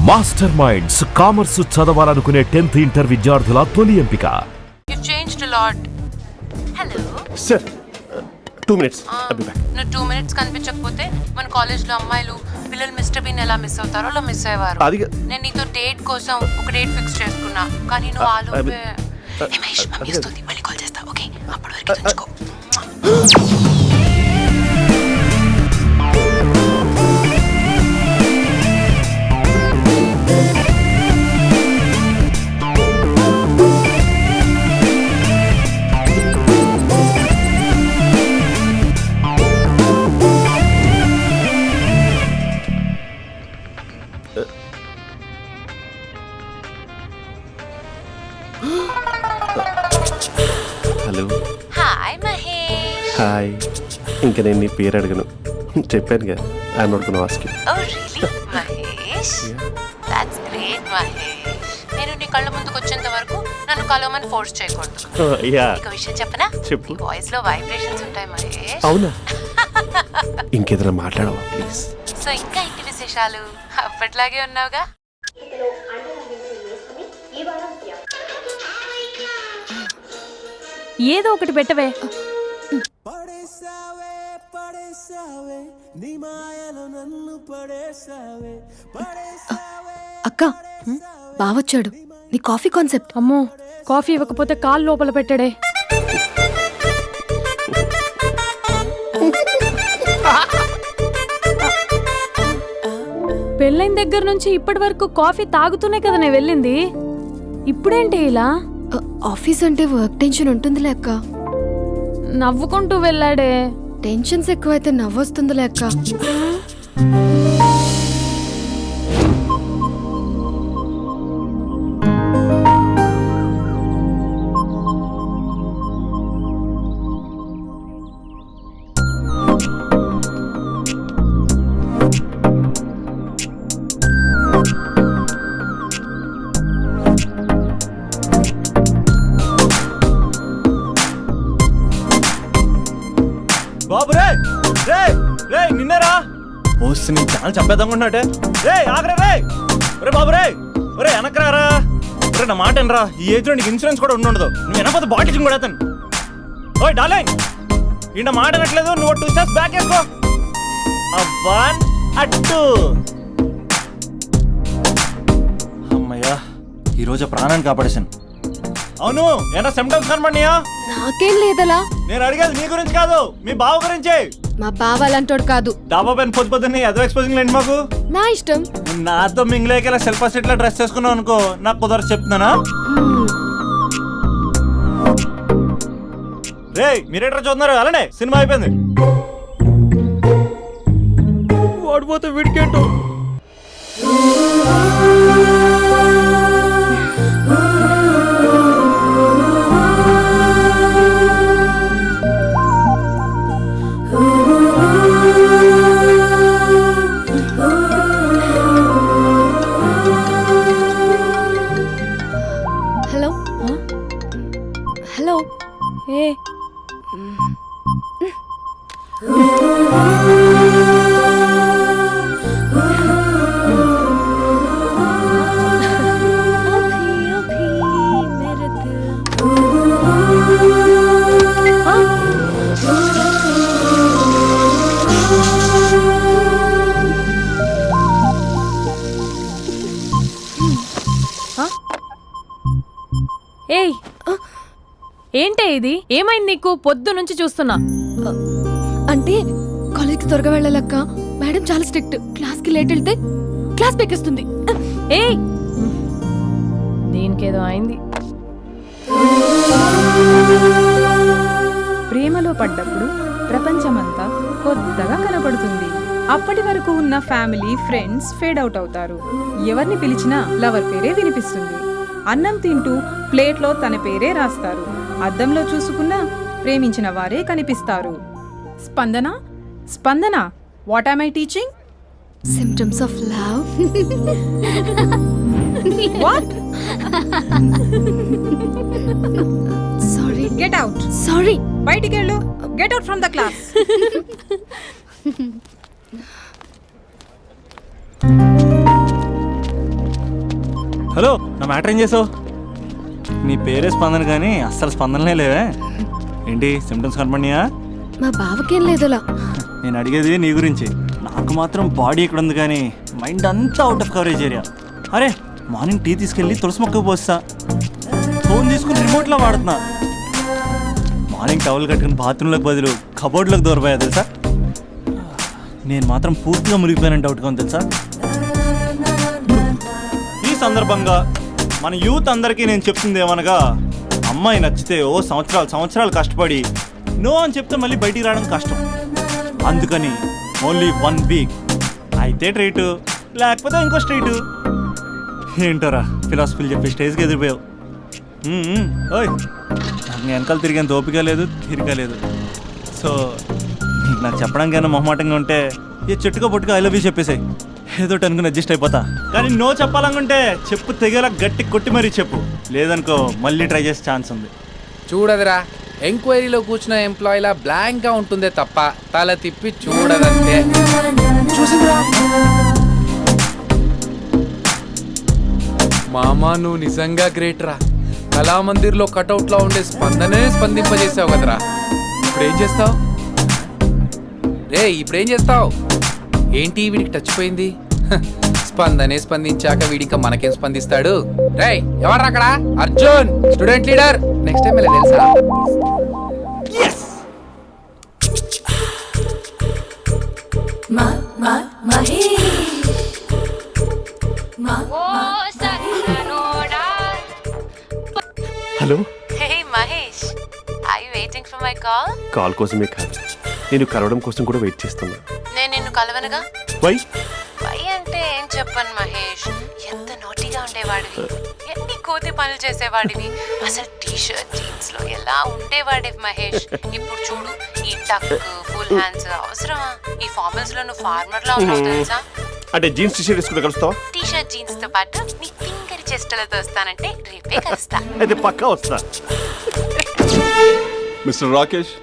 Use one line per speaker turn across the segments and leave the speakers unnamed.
Master minds commerce చదవాలనుకునే 10th inter విద్యార్థుల తొలి ఎంపిక.
You changed a lot. Hello.
Sir, 2 minutes. I'll be back.
నువ్వు 2 minutes కనిపించకపోతే మన కాలేజ్లో అమ్మాయిలు పిల్లలు మిస్టర్ బీన్ ఎలా మిస్ అవుతారో అలా మిస్ అయ్యేవారు. నేను నీతో డేట్ కోసం ఒక డేట్ ఫిక్స్ చేసుకున్నా, కానీ నువ్వు ఆలోపే మహేష్ మమ్మీ వస్తుంది, మళ్ళీ కాల్ చేస్తా. ఓకే, అప్పటి వరకు ఉంచుకో.
హలో.
హాయ్ మహేష్.
హాయ్. ఇంకా నేను నీ పేరు అడగను, చెప్పానుగా. I'm not gonna ask you.
Oh really Mahesh? That's great Mahesh. నేను నీ కళ్ళ ముందుకు వచ్చేంత వరకు నన్ను కలవమని ఫోర్స్ చేయకూడదు. ఒక విషయం చెప్పనా?
చెప్పు.
నీ వాయిస్ లో వైబ్రేషన్స్ ఉంటాయి మహేష్.
అవునా? ఇంకేదైనా మాట్లాడవా ప్లీజ్?
సో ఇంకా ఇంటి విశేషాలు అప్పట్లాగే ఉన్నావుగా?
ఏదో ఒకటి పెట్టవే.
అక్క, బావొచ్చాడు. నీ కాఫీ కాన్సెప్ట్.
అమ్మో, కాఫీ ఇవ్వకపోతే కాలు లోపల పెట్టాడే. పెళ్ళైన దగ్గర నుంచి ఇప్పటి వరకు కాఫీ తాగుతూనే కదా నేను వెళ్ళింది. ఇప్పుడేంటి ఇలా?
ఆఫీస్ అంటే వర్క్ టెన్షన్ ఉంటుందిలే అక్క.
నవ్వుకుంటూ వెళ్ళాడే.
టెన్షన్స్ ఎక్కువైతే నవ్వొస్తుందిలే అక్క.
బాబు రే రే రే నిన్నరా వస్తే నేను ఛానల్ చంపేద్దామనుకున్నాటే. రే ఆగరా రే. ఒరే బాబు రే, ఒరే వెనకరారా. ఒరే నా మాట అనరా, ఈ ఏజ్ లో నీకు ఇన్సూరెన్స్ కూడా ఉండదు. నువ్వు వెనకపోతే బాటిల్ కూడా అతను. ఓయ్ డార్లింగ్, ఈయన మాట అనట్లేదు. నువ్వు 2 steps బ్యాక్ వేసుకో. 1 2. అమ్మయ్యా, ఈరోజు ప్రాణాన్ని కాపాడేశాను. అవును, ఏనా సిమ్టమ్స్ కనబడినాయా?
నాకేం లేదలా.
నేను అడిగేది నీ గురించి కాదు, మీ బావ గురించి.
మా బావ అలాంటోడు కాదు.
డాబా పైన పొద్దు పొద్దున్నే ఏదో ఎక్స్పోజింగ్ లేండి మాకు.
నా ఇష్టం.
నాతో మింగిలేక సెల్ఫ్ అసెట్ లా డ్రెస్ చేసుకున్నావు అనుకో, నాకు కుదరదు చెప్తున్నానా? రే మీరేట్రా చూస్తున్నారు? అలానే సినిమా అయిపోయింది. ఓడిపోతే వీడికేంటో.
హలో. హలో.
ఏ ఏయ్, ఏంటే ఇది? ఏమైంది నీకు? పొద్దు నుంచి చూస్తున్నా.
అంటే కాలేజ్కి త్వరగా వెళ్ళాలక్క. మేడం చాలా స్ట్రిక్ట్. క్లాస్కి లేట్ వెళ్తే క్లాస్ పెక్కేస్తుంది.
ఏయ్, దీనికేదో అయింది.
ప్రేమలో పడ్డప్పుడు ప్రపంచమంతా కొత్తగా కనపడుతుంది. అప్పటి వరకు ఉన్న ఫ్యామిలీ ఫ్రెండ్స్ ఫేడ్ అవుట్ అవుతారు. ఎవరిని పిలిచినా లవర్ పేరే వినిపిస్తుంది. అన్నం తింటూ ప్లేట్లో తన పేరే రాస్తారు. అద్దంలో చూసుకున్నా ప్రేమించిన వారే కనిపిస్తారు. Spandana, Spandana, what am I teaching?
Symptoms of love.
What?
Sorry.
Get out.
Sorry.
బయటికి వెళ్ళు. Get out from the class.
Hello, నా మ్యాటర్ ఏం చేసావు? నీ పేరే స్పందన కానీ అస్సలు స్పందనలే లేవే. ఏంటి సిమ్టమ్స్ కనపడినాయా?
మా బావకేం లేదులా.
నేను అడిగేది నీ గురించి. నాకు మాత్రం బాడీ ఇక్కడ ఉంది కానీ మైండ్ అంతా అవుట్ ఆఫ్ కవరేజ్ ఏరియా. అరే, మార్నింగ్ టీ తీసుకెళ్ళి తులసి మొక్కకు పోస్తా, ఫోన్ తీసుకుని రిమోట్లో వాడుతున్నా. మార్నింగ్ టవల్ కట్టుకుని బాత్రూంలోకి బదులు కబోర్డ్లోకి దూరపోయా తెలుసా. నేను మాత్రం పూర్తిగా మునిగిపోయానని డౌట్గా ఉంది తెలుసా. ఈ సందర్భంగా మన యూత్ అందరికీ నేను చెప్తుంది ఏమనగా, అమ్మాయి నచ్చితే సంవత్సరాలు కష్టపడి నో అని చెప్తే మళ్ళీ బయటికి రావడం కష్టం. అందుకని ఓన్లీ 1 వీక్ అయితే ట్రీటు, లేకపోతే ఇంకో స్ట్రీటు. ఏంటోరా ఫిలాసఫీలు చెప్పే స్టేజ్కి ఎదిరిపోయావు. ఓయ్, నాకు వెనకాల తిరిగేంత ఓపిక లేదు, తీరిక లేదు. సో నాకు చెప్పడానికైనా మొహమాటంగా ఉంటే ఏ చెట్టుగా పొట్టుగా ఐ లవ్ యూ చెప్పేసాయి, ఏదో అనుకుని అడ్జస్ట్ అయిపోతా. కానీ నో చెప్పాలనుకుంటే చెప్పు తెగేలా గట్టి కొట్టి మరీ చెప్పు, లేదనుకో మళ్ళీ ట్రై చేసే ఛాన్స్ ఉంది.
చూడదురా, ఎంక్వైరీలో కూర్చున్న ఎంప్లాయీలా బ్లాంక్గా ఉంటుందే తప్ప తల తిప్పి చూడదంతే. చూసిందిరా మామా, నువ్వు నిజంగా గ్రేట్ రా. కళామందిర్లో కటౌట్లో ఉండే స్పందనే స్పందింపజేసావు కదరా. ఇప్పుడేం చేస్తావు రే? ఇప్పుడేం చేస్తావు? ఏంటి వీడికి టచ్ పోయింది? స్పందనే స్పందించాక వీడిక మనకేం స్పందిస్తాడు? రే ఎవరు అక్కడ? Arjun, student leader. Next time ఇలా తెలుసా?
Hello.
Hey Mahesh, I waiting for my call?
Call కోసమే కాదు, నేను కలవడం కోసం కూడా వెయిట్ చేస్తున్నా.
నేను నిన్ను కలవనుగా.
వై
అంటే ఏం చెప్పను మహేష్, ఎంత నోటిగా ఉండేవాడివి, ఎన్ని కోతి పనులు చేసేవాడివి, అసలు టీషర్ట్ జీన్స్ లో ఎలా ఉండేవాడివి మహేష్. ఇప్పుడు చూడు, ఈ టక్ ఫుల్ హ్యాండ్స్ అవసరమా? ఈ ఫార్మల్స్ లో నువ్వు ఫార్మర్ లా ఉన్నావు తెలుసా.
అంటే జీన్స్ టీషర్ట్ వేసుకుంటే కలుస్తావా?
టీషర్ట్ జీన్స్ తో పాటు నీ ఫింగర్ చెస్టలతో వస్తానంటే రేపే కలుస్తా.
అయితే పక్కా వస్తా.
Mister Rakesh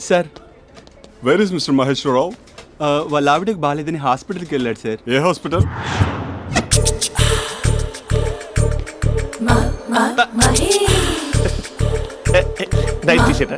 sir,
where is mister Maheswararao?
వాళ్ళ ఆవిడకి బాగాలేదని హాస్పిటల్కి వెళ్ళాడు సార్.
ఏ హాస్పిటల్?
Night t-shirt.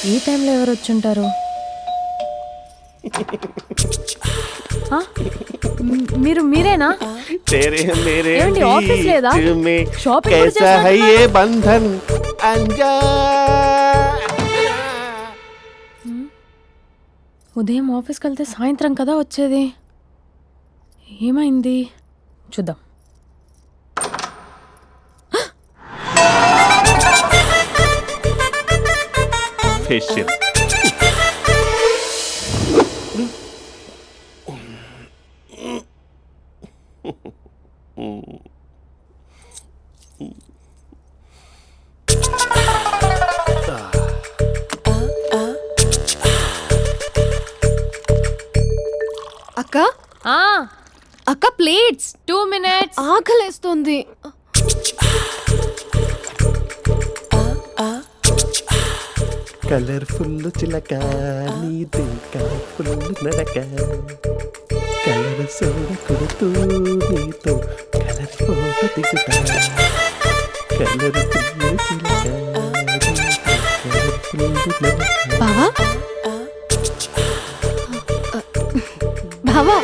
ఈ టైంలో ఎవరు వచ్చుంటారు? మీరేనా? ఏమండి, ఆఫీస్ లేదా? షాపింగ్ కూడా చేస్తున్నారు? ఉదయం ఆఫీస్కి వెళ్తే సాయంత్రం కదా వచ్చేది, ఏమైంది చూద్దాం.
ఫేషియల్.
అక్క అక్క, ప్లేట్స్.
2 minutes.
ఆకలేస్తుంది.
కలర్ఫుల్ చిలక నీదే కలర్ఫుల్ నడక, కలర్ సోడ కొడుతూ నీతో కలర్ ఫోటో దిగుతా, కలర్ఫుల్ చిలక
బావా బావా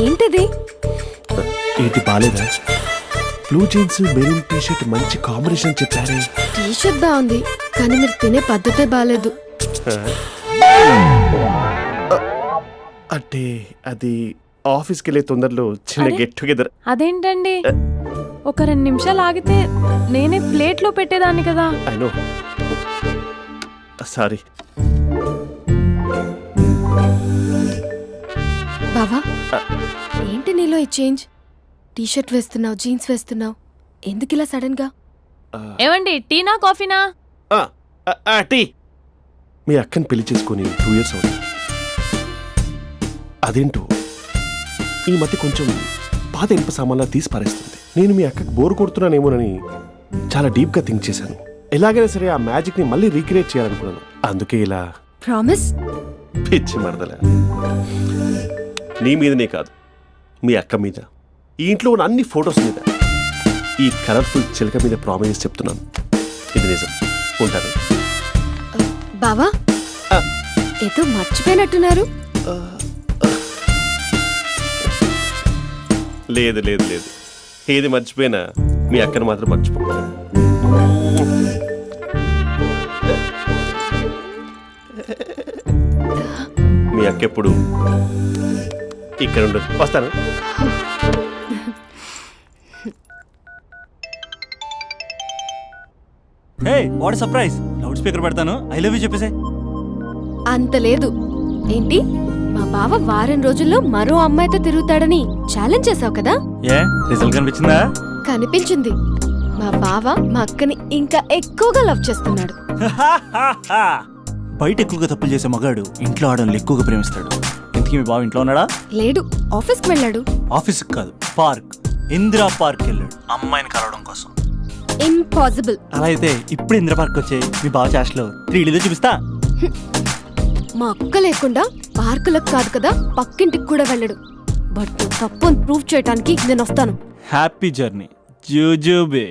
ఏంటిది?
ఏంటి బాలేదా? Blue jeans maroon T shirt మంచి కాంబినేషన్ చెప్పారే.
టీ షర్ట్ బాగుంది కానీ మీరు తినే పద్ధతే బాగాలేదు.
అంటే అది ఆఫీస్కి వెళ్ళే తొందరలో చిన్న
అరే?
Get together.
అదేంటండి ఒక 2 నిమిషాలు ఆగితే నేనే ప్లేట్లో పెట్టేదాన్ని కదా.
I know, sorry.
బావా ఏంటి నీలో ఈ చేంజ్? టీ షర్ట్ వేస్తున్నావు, జీన్స్ వేస్తున్నావు, ఎందుకు ఇలా సడన్ గా?
ఏమండి టీనా కాఫీనా?
టీ. మీ అక్కని పెళ్లి చేసుకొని 2 years అవుతుంది. అదేంటో ఈ మధ్య కొంచెం పాత ఇనుప సామాన్లా తీసి పారేస్తుంది. నేను మీ అక్కకి బోర్ కొడుతున్నానేమోనని చాలా డీప్గా థింక్ చేశాను. ఎలాగైనా సరే ఆ మ్యాజిక్ని మళ్ళీ రీక్రియేట్ చేయాలనుకున్నాను. అందుకే ఇలా.
ప్రామిస్?
పిచ్చి మరదల, నీ మీదనే కాదు, మీ అక్క మీద, ఈ ఇంట్లో ఉన్న అన్ని ఫొటోస్ మీద, ఈ కలర్ఫుల్ చిలక మీద ప్రామిస్ చెప్తున్నాను. ఇది నిజం. ఉంటాను.
బావా ఏదో మర్చిపోయినట్టున్నారు.
లేదు లేదు లేదు, ఏది మర్చిపోయినా మీ అక్కను మాత్రం మర్చిపో. మీ అక్క ఎప్పుడు ఇక్కడ ఉండదు. వస్తాను.
Hey what surprise! Loud speaker పెడతాను, ఐ లవ్ యూ చెప్పేసే.
అంత లేదు. ఏంటి మా బావ వారం రోజుల్లో మరో అమ్మాయితో తిరుగుతాడని ఛాలెంజ్ చేసావు కదా?
ఏ రిజల్ట్ కనిపించిందా?
కనిపించింది. మా బావ మా అక్కని ఇంకా ఎక్కువగా లవ్ చేస్తున్నాడు.
బయట ఎక్కువగా తప్పులు చేసే మగాడు ఇంట్లో ఆడవాళ్ళు ఎక్కువగా ప్రేమిస్తాడు. ఇంతకీ మీ బావ ఇంట్లో ఉన్నాడా?
లేడు, ఆఫీస్కి వెళ్ళాడు.
ఆఫీస్కి కాదు, పార్క్, ఇందిరా పార్క్ వెళ్ళాడు అమ్మాయిని కలవడం కోసం.
ఇంపాసిబుల్.
అలా అయితే ఇప్పుడు ఇందిరా పార్క్ వచ్చే మీ బావ చాష్లో 3Dలో చూపిస్తా.
మా అక్క లేకుండా పార్కులకు కాదు కదా పక్కింటికి కూడా వెళ్ళడు. బట్ తప్పు ప్రూవ్ చేయడానికి నేను వస్తాను.
Happy journey జూజూబే.